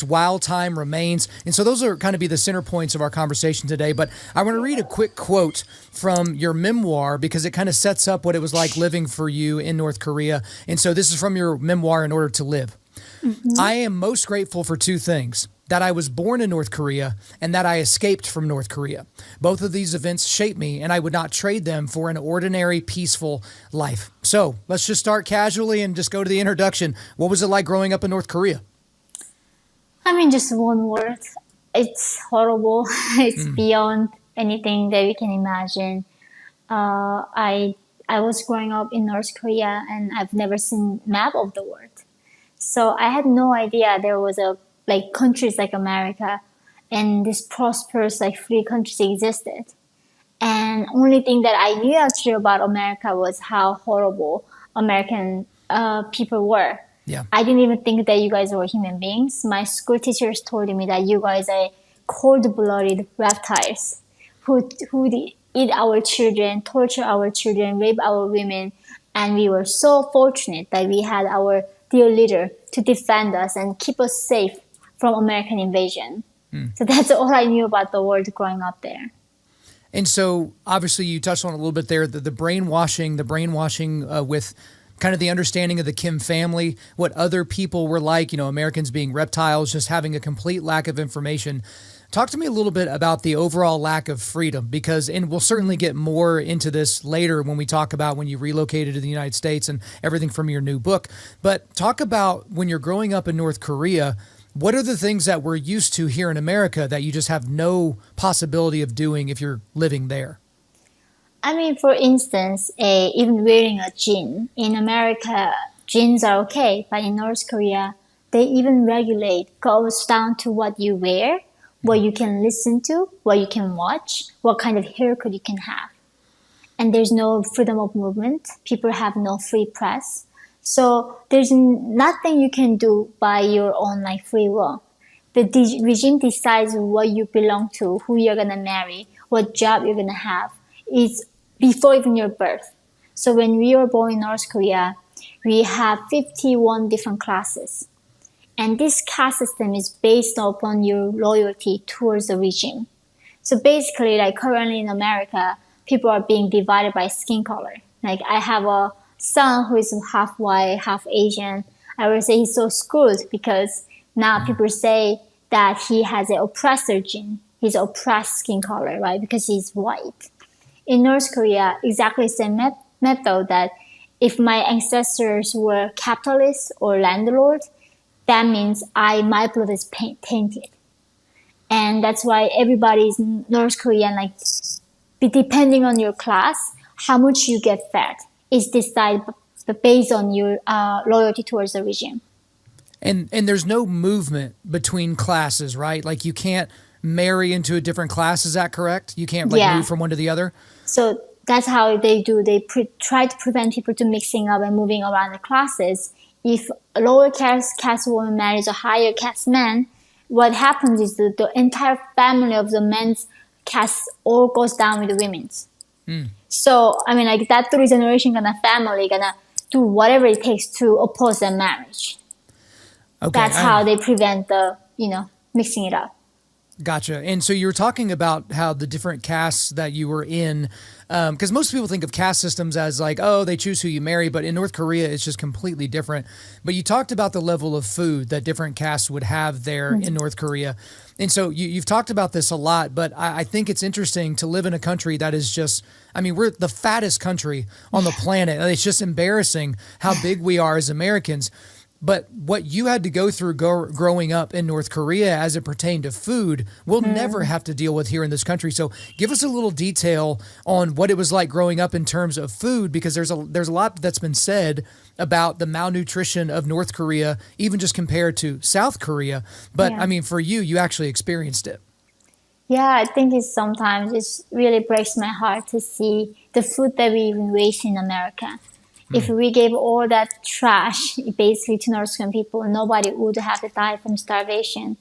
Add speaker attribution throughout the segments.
Speaker 1: while time remains. And so those are kind of be the center points of our conversation today. But I want to read a quick quote from your memoir because it kind of sets up what it was like living for you in North Korea. And so this is from your memoir, In Order to Live. I am most grateful for two things: that I was born in North Korea and that I escaped from North Korea. Both of these events shaped me, and I would not trade them for an ordinary, peaceful life. So let's just start casually and just go to the introduction. What was it like growing up in North Korea?
Speaker 2: I mean, just one word. It's horrible. It's beyond anything that we can imagine. I was growing up in North Korea, and I've never seen map of the world. So I had no idea there was a like countries like America, and this prosperous like free countries existed. And only thing that I knew actually about America was how horrible American people were.
Speaker 1: Yeah.
Speaker 2: I didn't even think that you guys were human beings. My school teachers told me that you guys are cold-blooded reptiles who eat our children, torture our children, rape our women. And we were so fortunate that we had our dear leader to defend us and keep us safe from American invasion. So that's all I knew about the world growing up there.
Speaker 1: And so obviously you touched on it a little bit there, the brainwashing with kind of the understanding of the Kim family, what other people were like, Americans being reptiles, just having a complete lack of information. Talk to me a little bit about the overall lack of freedom, and we'll certainly get more into this later when we talk about when you relocated to the United States and everything from your new book. But talk about when you're growing up in North Korea, what are the things that we're used to here in America that you just have no possibility of doing if you're living there?
Speaker 2: I mean, for instance, even wearing a jean. In America, jeans are okay, but in North Korea, they even regulate, goes down to what you wear, what you can listen to, what you can watch, what kind of haircut you can have. And there's no freedom of movement. People have no free press. So there's nothing you can do by your own free will. The regime decides what you belong to, who you're going to marry, what job you're going to have. It's before even your birth. So when we were born in North Korea, we have 51 different classes. And this caste system is based upon your loyalty towards the regime. So basically, currently in America, people are being divided by skin color. I have a son who is half white, half Asian. I would say he's so screwed because now people say that he has an oppressor gene. He's oppressed skin color, right? Because he's white. In North Korea, exactly the same method that if my ancestors were capitalists or landlords, that means my blood is tainted. And that's why everybody's North Korean, depending on your class, how much you get fed is decided based on your loyalty towards the regime.
Speaker 1: And there's no movement between classes, right? You can't marry into a different class. Is that correct? You can't move from one to the other?
Speaker 2: So that's how they do. They try to prevent people to mixing up and moving around the classes. If a lower caste woman marries a higher caste man, what happens is the entire family of the men's caste all goes down with the women's. So, I mean, that three generation family gonna do whatever it takes to oppose their marriage. Okay, that's how they prevent the, mixing it up.
Speaker 1: Gotcha. And so you were talking about how the different castes that you were in, because most people think of caste systems as they choose who you marry, but in North Korea, it's just completely different. But you talked about the level of food that different castes would have there in North Korea. And so you've talked about this a lot, but I think it's interesting to live in a country that is just, we're the fattest country on the planet. It's just embarrassing how big we are as Americans. But what you had to go through growing up in North Korea as it pertained to food, we'll never have to deal with here in this country. So give us a little detail on what it was like growing up in terms of food, because there's a lot that's been said about the malnutrition of North Korea, even just compared to South Korea. But for you actually experienced it.
Speaker 2: Yeah, I think sometimes it really breaks my heart to see the food that we even waste in America. If we gave all that trash basically to North Korean people, nobody would have to die from starvation.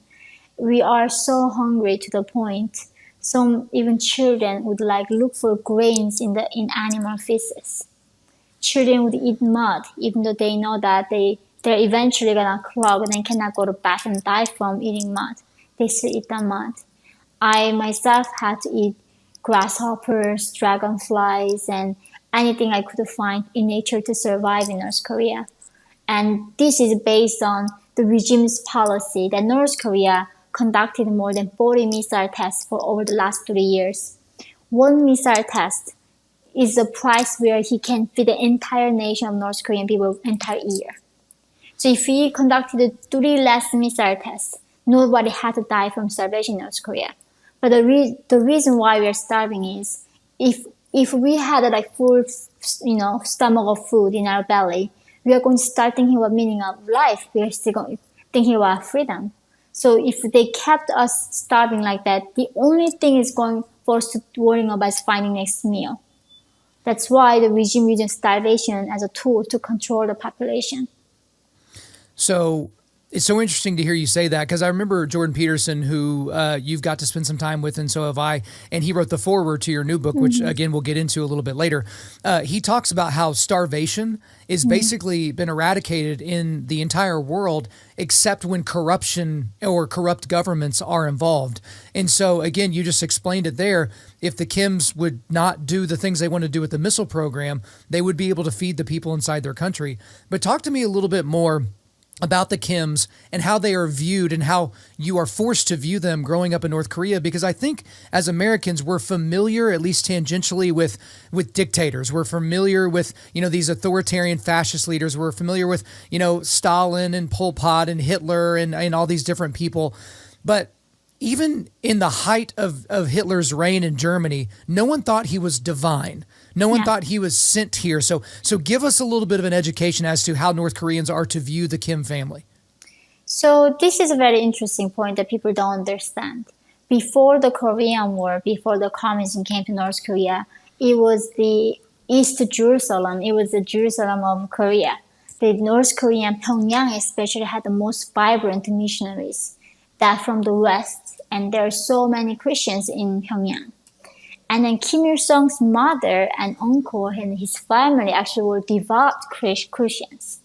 Speaker 2: We are so hungry to the point some even children would look for grains in animal feces. Children would eat mud even though they know that they they're eventually gonna clog and then cannot go to bath and die from eating mud. They still eat the mud. I myself had to eat grasshoppers, dragonflies, and anything I could find in nature to survive in North Korea. And this is based on the regime's policy that North Korea conducted more than 40 missile tests for over the last 3 years. One missile test is the price where he can feed the entire nation of North Korean people entire year. So if he conducted 3 less missile tests, nobody had to die from starvation in North Korea. But the reason why we are starving is if we had like full stomach of food in our belly, we are going to start thinking about meaning of life. We are still going thinking about freedom. So if they kept us starving like that, the only thing is going for us to worrying about is finding next meal. That's why the regime uses starvation as a tool to control the population.
Speaker 1: So it's so interesting to hear you say that, because I remember Jordan Peterson, who you've got to spend some time with, and so have I, and he wrote the foreword to your new book, which again we'll get into a little bit later. He talks about how starvation is basically been eradicated in the entire world except when corruption or corrupt governments are involved. And so again, you just explained it there. If the Kims would not do the things they want to do with the missile program, they would be able to feed the people inside their country. But talk to me a little bit more about the Kims and how they are viewed and how you are forced to view them growing up in North Korea. Because I think as Americans, we're familiar, at least tangentially, with dictators. We're familiar with, these authoritarian fascist leaders. We're familiar with, Stalin and Pol Pot and Hitler and all these different people. But even in the height of Hitler's reign in Germany, no one thought he was divine. No one thought he was sent here. So give us a little bit of an education as to how North Koreans are to view the Kim family.
Speaker 2: So this is a very interesting point that people don't understand. Before the Korean War, before the communism came to North Korea, it was the East Jerusalem. It was the Jerusalem of Korea. The North Korean, Pyongyang especially, had the most vibrant missionaries that from the West. And there are so many Christians in Pyongyang. And then Kim Il-sung's mother and uncle and his family actually were devout Christians.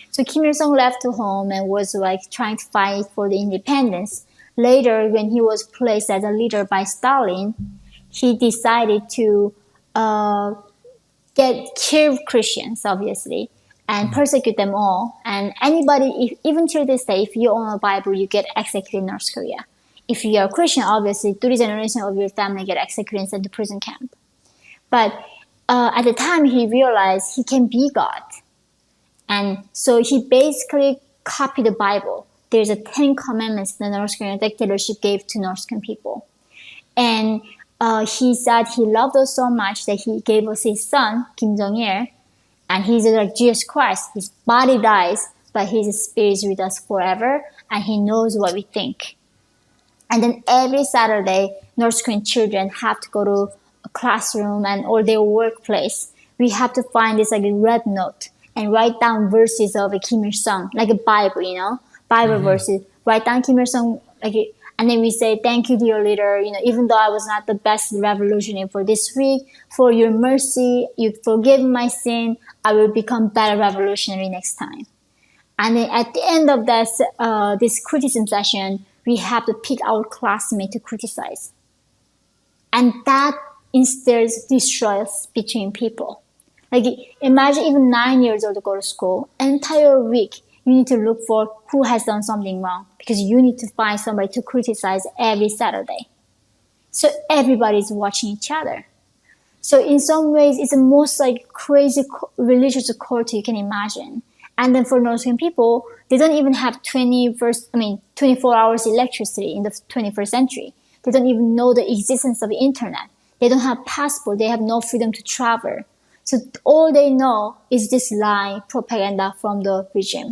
Speaker 2: So Kim Il-sung left home and was trying to fight for the independence. Later, when he was placed as a leader by Stalin, he decided to kill Christians, obviously, and persecute them all. And anybody, even till this day, if you own a Bible, you get executed in North Korea. If you are a Christian, obviously, 3 generations of your family get executed and sent to prison camp. But at the time, he realized he can be God. And so he basically copied the Bible. There's a 10 commandments the North Korean dictatorship gave to North Korean people. And he said he loved us so much that he gave us his son, Kim Jong-il. And he's like Jesus Christ. His body dies, but his spirit is with us forever. And he knows what we think. And then every Saturday, North Korean children have to go to a classroom or their workplace. We have to find this red note and write down verses of Kim Il-sung, like a Bible, Bible verses. Write down Kim Il-sung, and then we say, thank you, dear leader. Even though I was not the best revolutionary for this week, for your mercy, you forgive my sin, I will become better revolutionary next time. And then at the end of this criticism session, we have to pick our classmate to criticize. And that instills distrust between people. Imagine even 9 years old to go to school, entire week, you need to look for who has done something wrong because you need to find somebody to criticize every Saturday. So everybody's watching each other. So in some ways, it's the most crazy religious cult you can imagine. And then for North Korean people, they don't even have 24 hours electricity in the 21st century. They don't even know the existence of the internet. They don't have passport. They have no freedom to travel. So all they know is this lie propaganda from the regime.